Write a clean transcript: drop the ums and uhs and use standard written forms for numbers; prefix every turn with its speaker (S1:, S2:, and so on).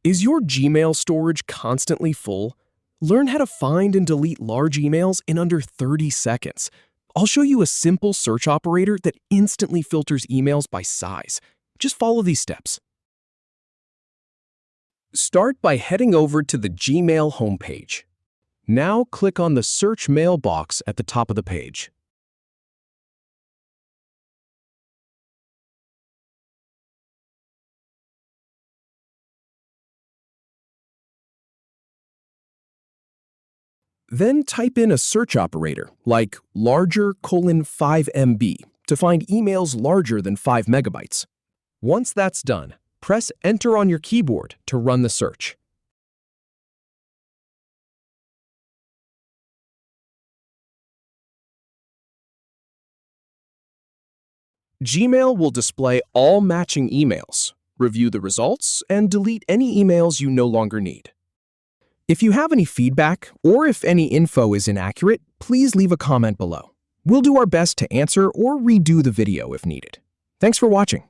S1: Is your Gmail storage constantly full? Learn how to find and delete large emails in under 30 seconds. I'll show you a simple search operator that instantly filters emails by size. Just follow these steps. Start by heading over to the Gmail homepage. Now click on the Search Mailbox at the top of the page. Then type in a search operator like larger:5 MB to find emails larger than 5 megabytes. Once that's done, press Enter on your keyboard to run the search. Gmail will display all matching emails, review the results, and delete any emails you no longer need. If you have any feedback or if any info is inaccurate, please leave a comment below. We'll do our best to answer or redo the video if needed. Thanks for watching.